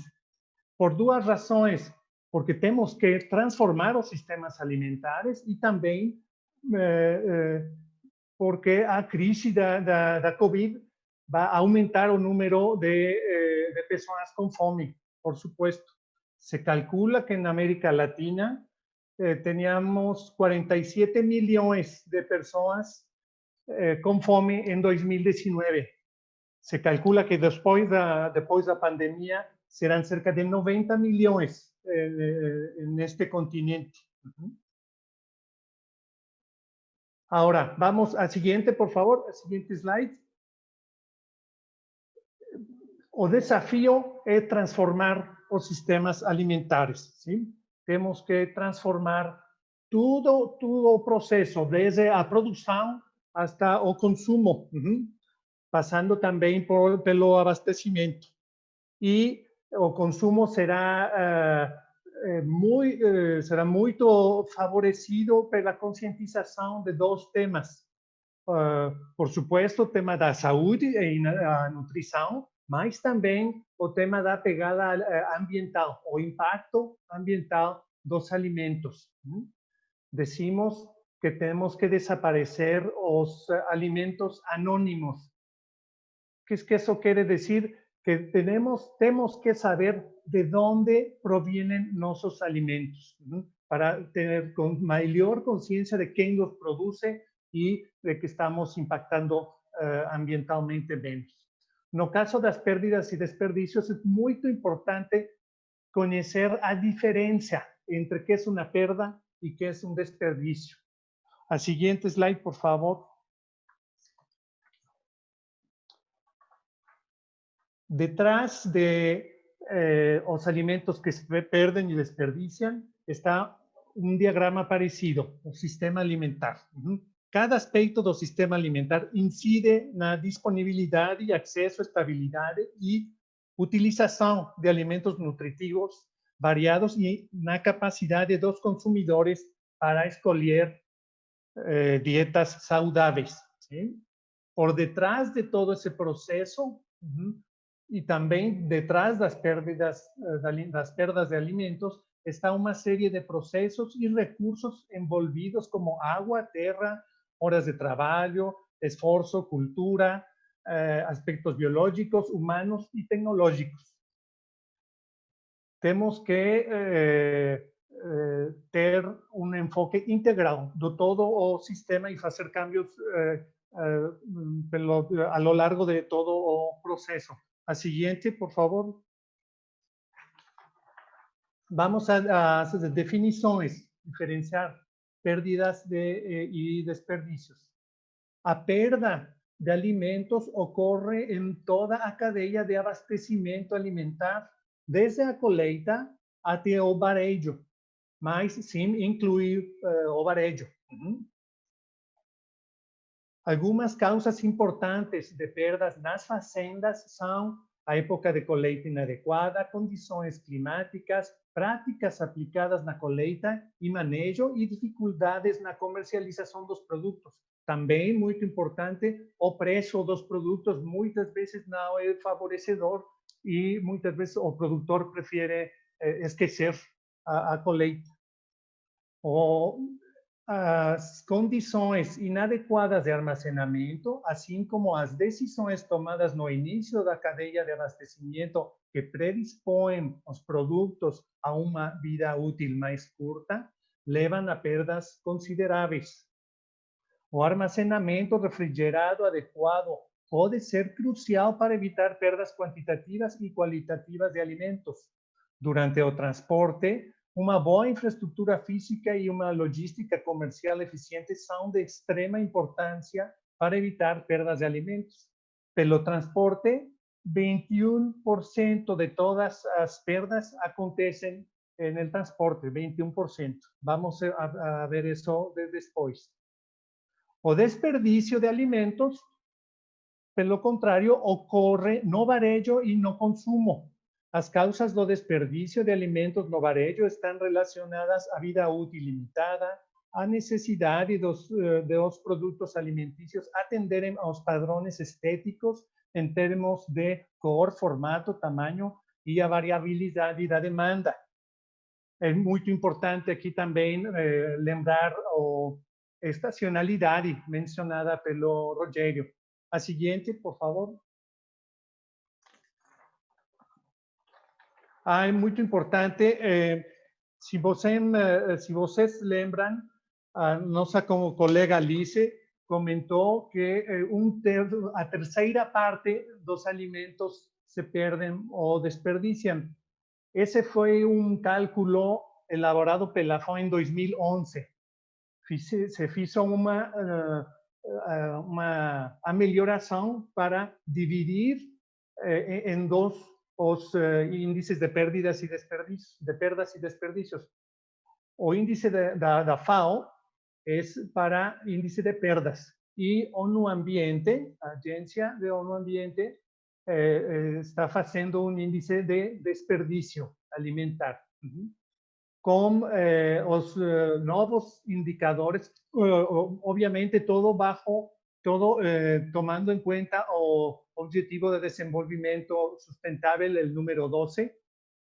Por 2 razões. Porque temos que transformar os sistemas alimentares e também porque a crise da Covid vai aumentar o número de pessoas com fome, por supuesto. Se calcula que na América Latina teníamos 47 milhões de pessoas com fome em 2019. Se calcula que depois da pandemia serão cerca de 90 milhões neste continente. Ahora, vamos al siguiente, por favor, al siguiente slide. O desafío es transformar os sistemas alimentares, ¿sí? Temos que transformar todo o proceso, desde a produção hasta o consumo, passando também pelo abastecimento. E o consumo será muito favorecido pela conscientização de 2 temas. Por supuesto, o tema da saúde e a nutrição, mas também o tema da pegada ambiental, o impacto ambiental dos alimentos. Decimos que temos que desaparecer os alimentos anônimos. ¿Qué es que eso quiere decir? Que tenemos que saber de dónde provienen nuestros alimentos, para tener mayor conciencia de quién los produce y de que estamos impactando ambientalmente menos. No caso das pérdidas y desperdicios, es muy importante conocer a diferencia entre qué es una perda y qué es un desperdicio. Al siguiente slide, por favor. Detrás de los alimentos que se pierden y desperdician está un diagrama parecido, un sistema alimentar. Cada aspecto del sistema alimentar incide na disponibilidade, acceso, estabilidade e utilização de alimentos nutritivos variados e na capacidade dos consumidores para escolher dietas saudáveis. ¿Sí? Por detrás de todo ese proceso, y también detrás de las pérdidas de alimentos, está uma série de processos e recursos envolvidos como água, terra, horas de trabalho, esforço, cultura, aspectos biológicos, humanos e tecnológicos. Temos que ter um enfoque integral de todo o sistema e fazer cambios a lo largo de todo o proceso. A siguiente, por favor. Vamos a las definiciones, diferenciar pérdidas y desperdicios. A perda de alimentos ocorre en toda a cadeia de abastecimento alimentar, desde a colheita até o varejo, mas sem incluir o varejo. Algumas causas importantes de perdas nas fazendas são a época de colheita inadequada, condições climáticas, práticas aplicadas na colheita e manejo e dificuldades na comercialização dos produtos. Também, muito importante, o preço dos produtos muitas vezes não é favorecedor e muitas vezes o produtor prefere esquecer a colheita. As condições inadequadas de armazenamento, assim como as decisões tomadas no início da cadeia de abastecimento que predispõem os produtos a uma vida útil mais curta, levam a perdas consideráveis. O armazenamento refrigerado adequado pode ser crucial para evitar perdas quantitativas e qualitativas de alimentos. Durante o transporte, uma boa infraestrutura física e uma logística comercial eficiente são de extrema importância para evitar perdas de alimentos. Pelo transporte, 21% de todas as perdas acontecem no transporte, 21%. Vamos a ver isso depois. O desperdício de alimentos, pelo contrário, ocorre no varejo e no consumo. As causas do desperdício de alimentos no varejo estão relacionadas à vida útil limitada, à necessidade dos produtos alimentícios atenderem aos padrões estéticos em termos de cor, formato, tamanho e a variabilidade da demanda. É muito importante aqui também lembrar a estacionalidade mencionada pelo Rogério. A seguinte, por favor. É muito importante, se vocês lembram, a nossa colega Alice comentou que a terceira parte dos alimentos se perdem ou desperdiciam. Esse foi um cálculo elaborado pela FAO em 2011. Se fez uma melhoração para dividir em dois os índices de perdas e desperdícios. O índice da FAO é para índice de perdas. E ONU Ambiente, a agência de ONU Ambiente, está fazendo um índice de desperdício alimentar. Com os novos indicadores, obviamente tomando em conta o Objetivo de Desenvolvimento Sustentável, o número 12,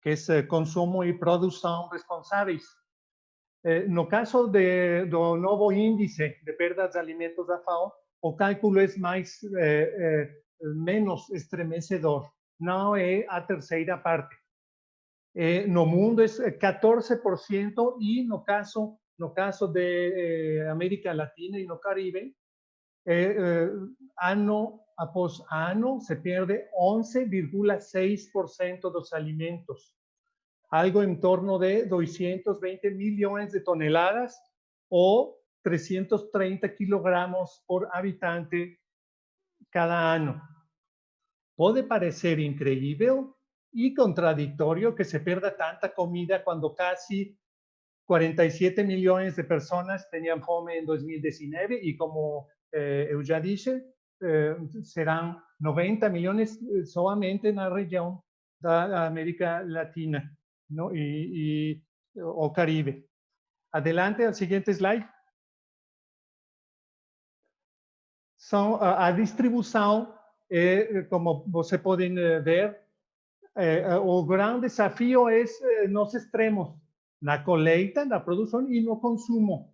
que é consumo e produção responsáveis. No caso do novo índice de perdas de alimentos da FAO, o cálculo é menos estremecedor, não é a terceira parte. No mundo é 14% e no caso de América Latina e no Caribe, ano após ano se perde 11,6% dos alimentos, algo em torno de 220 milhões de toneladas ou 330 quilogramos por habitante cada ano. Pode parecer incrível e contraditório que se perda tanta comida quando quase 47 milhões de pessoas tinham fome em 2019 e, como eu já disse, serão 90 milhões somente na região da América Latina, ¿no? e o Caribe. Adelante, al siguiente slide. A distribuição, como vocês podem ver, o grande desafio é nos extremos. na colheita, na produção e no consumo.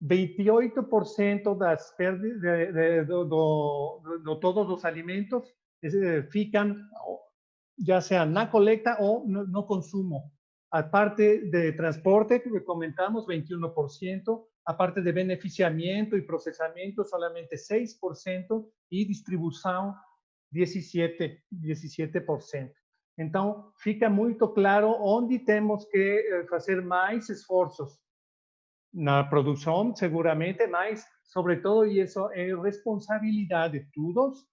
28% das perdas de todos os alimentos ficam, já seja na coleta ou no consumo. A parte de transporte, que comentamos, 21%, a parte de beneficiamento e processamento, solamente 6%, e distribuição, 17%. Então, fica muito claro onde temos que fazer mais esforços. Na produção, seguramente, mas, sobretudo, e isso é responsabilidade de todos,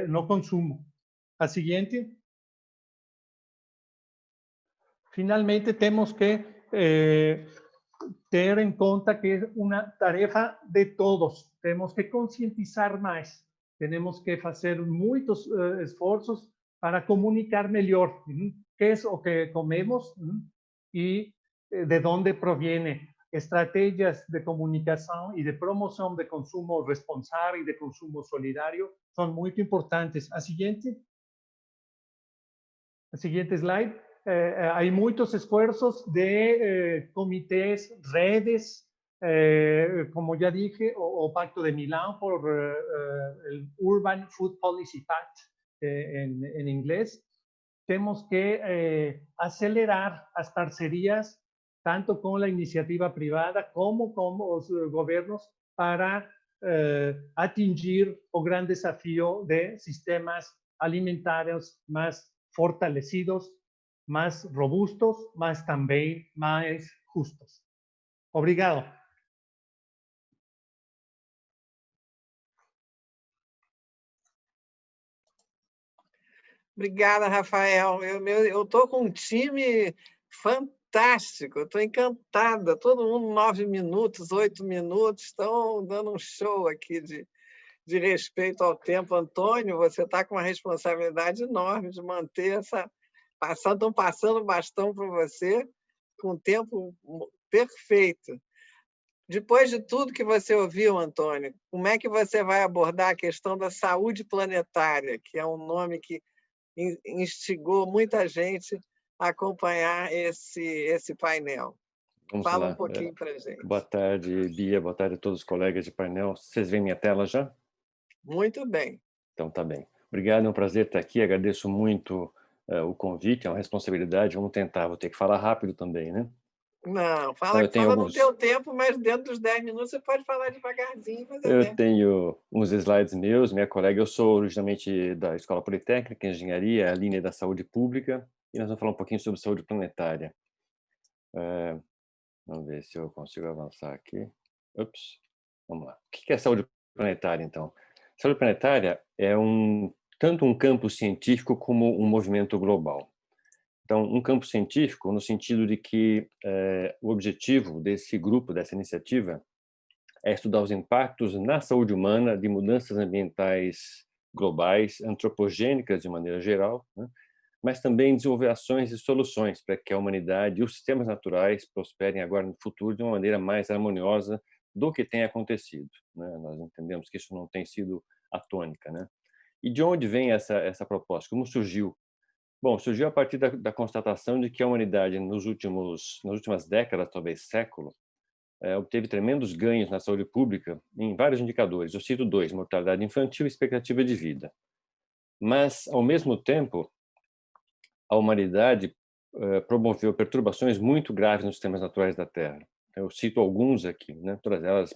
no consumo. A seguinte. Finalmente, temos que ter em conta que é uma tarefa de todos. Temos que conscientizar mais. Temos que fazer muitos esforços para comunicar melhor que é o que comemos e de onde provém. Estratégias de comunicação e de promoção de consumo responsável e de consumo solidário são muito importantes. A seguinte slide. Há muitos esforços de comitês, redes, como já dije, o Pacto de Milão por el Urban Food Policy Pact en inglés. Temos que acelerar as parcerias tanto com a iniciativa privada como com os governos para atingir o grande desafio de sistemas alimentares mais fortalecidos, mais robustos, mas também mais justos. Obrigado. Obrigada, Rafael. Eu estou com um time fantástico, estou encantada. Todo mundo 9 minutos, 8 minutos, estão dando um show aqui de respeito ao tempo. Antônio, você está com uma responsabilidade enorme de manter essa... Estão passando o bastão para você com o tempo perfeito. Depois de tudo que você ouviu, Antônio, como é que você vai abordar a questão da saúde planetária, que é um nome que instigou muita gente a acompanhar esse painel? Fala um pouquinho para a gente. Boa tarde, Bia. Boa tarde a todos os colegas de painel. Vocês veem minha tela já? Muito bem. Então, tá bem. Obrigado, é um prazer estar aqui. Agradeço muito o convite, é uma responsabilidade. Vamos tentar, vou ter que falar rápido também, né? Não, fala no teu tempo, mas dentro dos 10 minutos você pode falar devagarzinho. Eu tenho uns slides meus, minha colega, eu sou originalmente da Escola Politécnica, Engenharia, a linha da saúde pública, e nós vamos falar um pouquinho sobre saúde planetária. Vamos ver se eu consigo avançar aqui. Ups, vamos lá. O que é saúde planetária, então? Saúde planetária é tanto um campo científico como um movimento global. Então, um campo científico no sentido de que o objetivo desse grupo, dessa iniciativa, é estudar os impactos na saúde humana de mudanças ambientais globais, antropogênicas de maneira geral, né? Mas também desenvolver ações e soluções para que a humanidade e os sistemas naturais prosperem agora no futuro de uma maneira mais harmoniosa do que tem acontecido, né? Nós entendemos que isso não tem sido a tônica, né? E de onde vem essa proposta? Como surgiu? Bom, surgiu a partir da constatação de que a humanidade, nas últimas décadas, talvez século, obteve tremendos ganhos na saúde pública em vários indicadores. Eu cito 2, mortalidade infantil e expectativa de vida. Mas, ao mesmo tempo, a humanidade promoveu perturbações muito graves nos sistemas naturais da Terra. Eu cito alguns aqui, né? Todas elas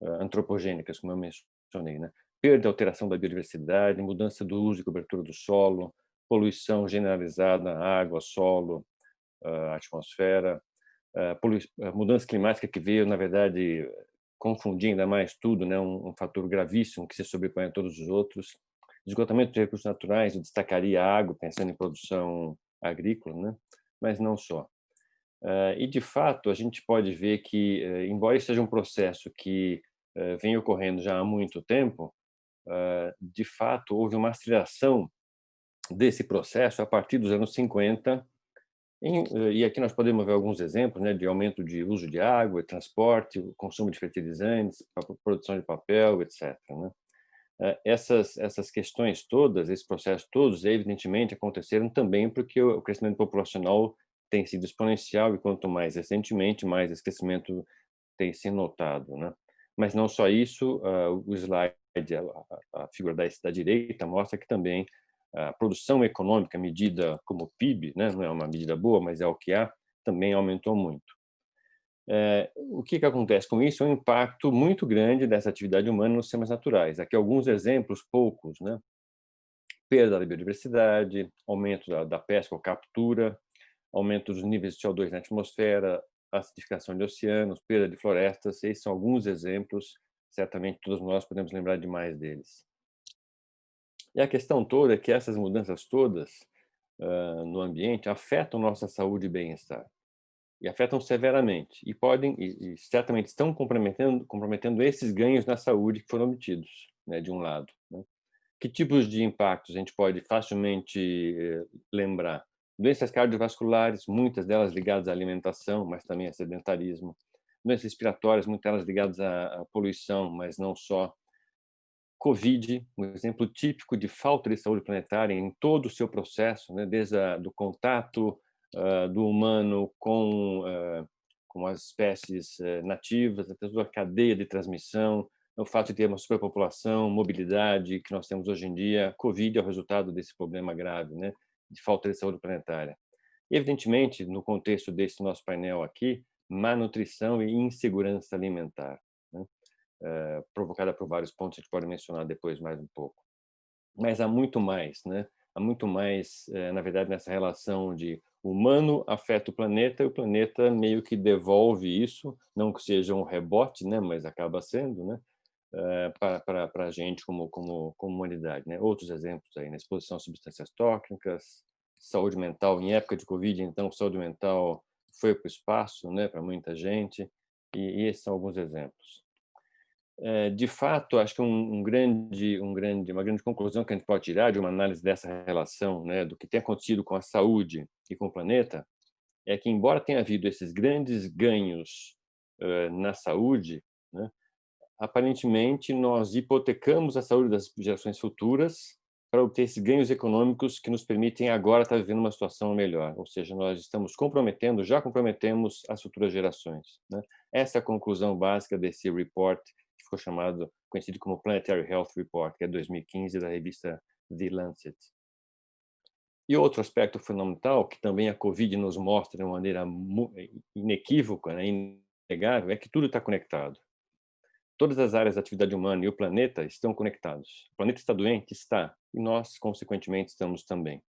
antropogênicas, como eu mencionei, né? Perda e alteração da biodiversidade, mudança do uso e cobertura do solo, poluição generalizada na água, solo, atmosfera, mudança climática que veio, na verdade, confundir ainda mais tudo, né? Um fator gravíssimo que se sobrepõe a todos os outros. Esgotamento de recursos naturais, eu destacaria a água, pensando em produção agrícola, né? Mas não só. E, de fato, a gente pode ver que, embora isso seja um processo que vem ocorrendo já há muito tempo, de fato, houve uma aceleração desse processo a partir dos anos 50, e aqui nós podemos ver alguns exemplos, né, de aumento de uso de água, transporte, consumo de fertilizantes, produção de papel, etc., né? Essas questões todas, esses processos todos, evidentemente, aconteceram também porque o crescimento populacional tem sido exponencial e quanto mais recentemente, mais esse crescimento tem se notado, né? Mas não só isso, o slide, a figura da direita, mostra que também a produção econômica medida como PIB, né, não é uma medida boa, mas é o que há, também aumentou muito. O que acontece com isso? É um impacto muito grande dessa atividade humana nos sistemas naturais. Aqui alguns exemplos, poucos, né? Perda da biodiversidade, aumento da pesca ou captura, aumento dos níveis de CO2 na atmosfera, acidificação de oceanos, perda de florestas. Esses são alguns exemplos, certamente todos nós podemos lembrar de mais deles. E a questão toda é que essas mudanças todas no ambiente afetam nossa saúde e bem-estar. E afetam severamente. E podem, e certamente estão comprometendo esses ganhos na saúde que foram obtidos, né, de um lado. Né? Que tipos de impactos a gente pode facilmente lembrar? Doenças cardiovasculares, muitas delas ligadas à alimentação, mas também a sedentarismo. Doenças respiratórias, muitas delas ligadas à poluição, mas não só. Covid, um exemplo típico de falta de saúde planetária em todo o seu processo, né? Desde do contato do humano com as espécies nativas, até toda a cadeia de transmissão, o fato de ter uma superpopulação, mobilidade que nós temos hoje em dia. Covid é o resultado desse problema grave, né? De falta de saúde planetária. E, evidentemente, no contexto desse nosso painel aqui, má nutrição e insegurança alimentar, né? Provocada por vários pontos, a gente pode mencionar depois mais um pouco. Mas há muito mais, né? Há muito mais, na verdade, nessa relação de humano afeta o planeta e o planeta meio que devolve isso, não que seja um rebote, né? Mas acaba sendo, né? Para a gente como humanidade, né? Outros exemplos aí, né? Exposição a substâncias tóxicas, saúde mental em época de Covid, então saúde mental foi para o espaço, né? Para muita gente, e esses são alguns exemplos. De fato, acho que uma grande conclusão que a gente pode tirar de uma análise dessa relação, né, do que tem acontecido com a saúde e com o planeta, é que, embora tenha havido esses grandes ganhos na saúde, né, aparentemente nós hipotecamos a saúde das gerações futuras para obter esses ganhos econômicos que nos permitem agora estar vivendo uma situação melhor. Ou seja, nós estamos já comprometemos as futuras gerações, né? Essa é a conclusão básica desse report, que ficou conhecido como Planetary Health Report, que é 2015, da revista The Lancet. E outro aspecto fundamental, que também a Covid nos mostra de uma maneira inequívoca, né, inegável, é que tudo está conectado. Todas as áreas da atividade humana e o planeta estão conectados. O planeta está doente? Está. E nós, consequentemente, estamos também.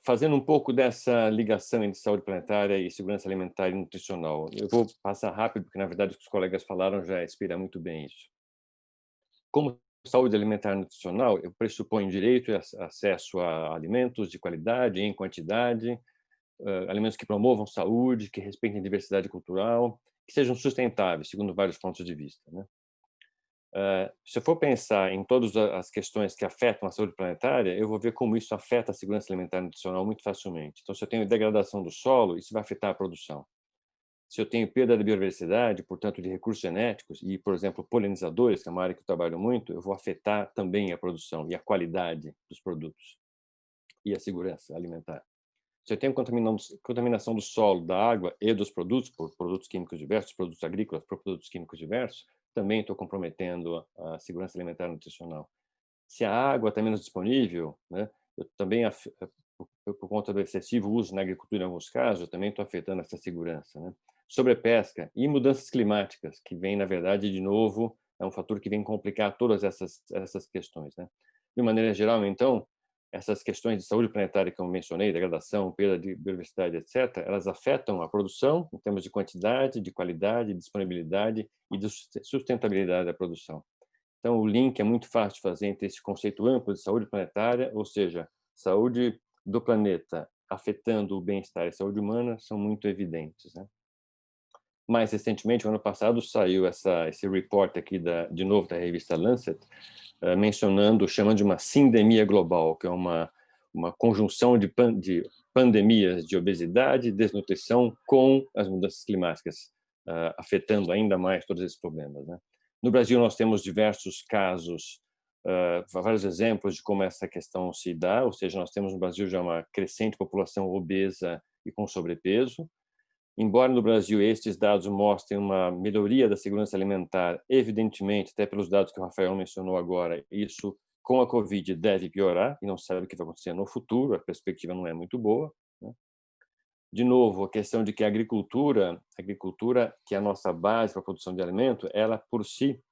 Fazendo um pouco dessa ligação entre saúde planetária e segurança alimentar e nutricional. Eu vou passar rápido, porque, na verdade, o que os colegas falaram já explica muito bem isso. Como saúde alimentar e nutricional, eu pressuponho direito e acesso a alimentos de qualidade, em quantidade, alimentos que promovam saúde, que respeitem a diversidade cultural, que sejam sustentáveis, segundo vários pontos de vista, né? Se eu for pensar em todas as questões que afetam a saúde planetária, eu vou ver como isso afeta a segurança alimentar e nutricional muito facilmente. Então, se eu tenho degradação do solo, isso vai afetar a produção. Se eu tenho perda da biodiversidade, portanto, de recursos genéticos, e, por exemplo, polinizadores, que é uma área que eu trabalho muito, eu vou afetar também a produção e a qualidade dos produtos e a segurança alimentar. Se eu tenho contaminação do solo, da água e dos produtos, por produtos químicos diversos, produtos agrícolas por produtos químicos diversos, também estou comprometendo a segurança alimentar e nutricional. Se a água está menos disponível, né, eu também, por conta do excessivo uso na agricultura, em alguns casos, eu também estou afetando essa segurança, né? Sobrepesca e mudanças climáticas, que vem, na verdade, de novo, é um fator que vem complicar todas essas questões, né? De maneira geral, então, essas questões de saúde planetária que eu mencionei, degradação, perda de biodiversidade, etc., elas afetam a produção em termos de quantidade, de qualidade, de disponibilidade e de sustentabilidade da produção. Então, o link é muito fácil de fazer entre esse conceito amplo de saúde planetária, ou seja, saúde do planeta afetando o bem-estar e a saúde humana, são muito evidentes, né? Mais recentemente, no ano passado, saiu esse report aqui, de novo, da revista Lancet, chamando de uma sindemia global, que é uma conjunção de pandemias de obesidade e desnutrição com as mudanças climáticas, afetando ainda mais todos esses problemas, né? No Brasil, nós temos diversos casos vários exemplos de como essa questão se dá, ou seja, nós temos no Brasil já uma crescente população obesa e com sobrepeso. Embora no Brasil estes dados mostrem uma melhoria da segurança alimentar, evidentemente, até pelos dados que o Rafael mencionou agora, isso com a Covid deve piorar, e não sabe o que vai acontecer no futuro, a perspectiva não é muito boa, né? De novo, a questão de que a agricultura, que é a nossa base para a produção de alimento, ela por si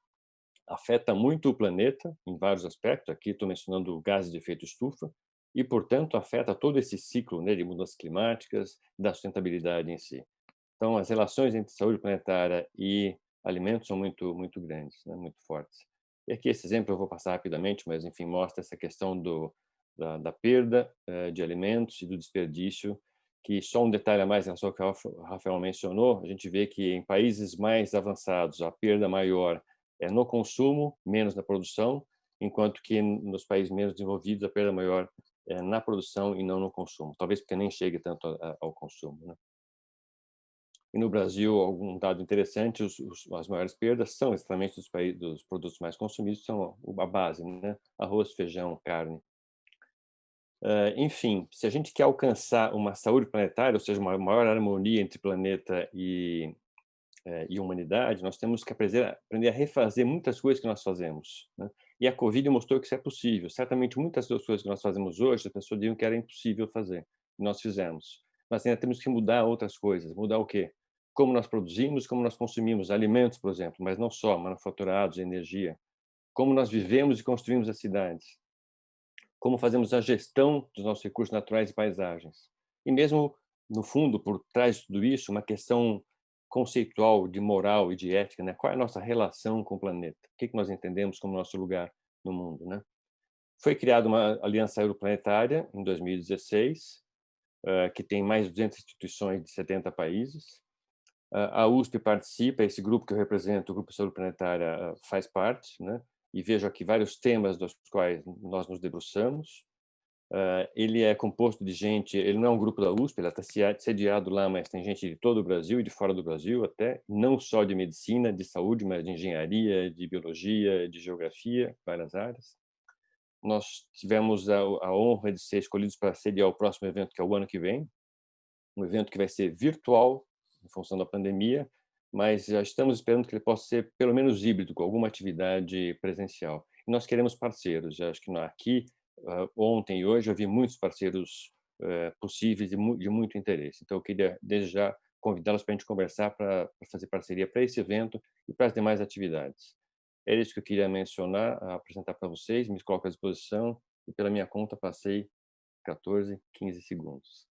afeta muito o planeta em vários aspectos. Aqui estou mencionando gases de efeito estufa e, portanto, afeta todo esse ciclo, né, de mudanças climáticas, da sustentabilidade em si. Então, as relações entre saúde planetária e alimentos são muito grandes, né, muito fortes. E aqui esse exemplo eu vou passar rapidamente, mas enfim mostra essa questão da perda de alimentos e do desperdício, que só um detalhe a mais em relação ao que o Rafael mencionou, a gente vê que em países mais avançados a perda maior é no consumo, menos na produção, enquanto que nos países menos desenvolvidos a perda maior é na produção e não no consumo. Talvez porque nem chegue tanto ao consumo, né? E no Brasil, algum dado interessante, as maiores perdas são exatamente dos produtos mais consumidos, são a base, né? Arroz, feijão, carne. Enfim, se a gente quer alcançar uma saúde planetária, ou seja, uma maior harmonia entre planeta e humanidade, nós temos que aprender a refazer muitas coisas que nós fazemos, né? E a Covid mostrou que isso é possível. Certamente, muitas das coisas que nós fazemos hoje, as pessoas diziam que era impossível fazer, e nós fizemos. Mas ainda temos que mudar outras coisas. Mudar o quê? Como nós produzimos, como nós consumimos alimentos, por exemplo, mas não só, manufaturados, energia. Como nós vivemos e construímos as cidades. Como fazemos a gestão dos nossos recursos naturais e paisagens. E mesmo, no fundo, por trás de tudo isso, uma questão conceitual de moral e de ética, né? Qual é a nossa relação com o planeta? O que nós entendemos como nosso lugar no mundo, né? Foi criada uma aliança europlanetária em 2016, que tem mais de 200 instituições de 70 países. A USP participa, esse grupo que eu represento, o Grupo de Saúde Planetária, faz parte, né? E vejo aqui vários temas dos quais nós nos debruçamos. Ele é composto de gente, ele não é um grupo da USP, ele está sediado lá, mas tem gente de todo o Brasil e de fora do Brasil até, não só de medicina, de saúde, mas de engenharia, de biologia, de geografia, várias áreas. Nós tivemos a honra de ser escolhidos para sediar o próximo evento, que é o ano que vem, um evento que vai ser virtual, em função da pandemia, mas já estamos esperando que ele possa ser pelo menos híbrido, com alguma atividade presencial. E nós queremos parceiros, já acho que aqui, ontem e hoje, eu vi muitos parceiros possíveis e de muito interesse. Então, eu queria, desde já, convidá-los para a gente conversar, para fazer parceria para esse evento e para as demais atividades. É isso que eu queria mencionar, apresentar para vocês, me coloco à disposição, e pela minha conta passei 14, 15 segundos.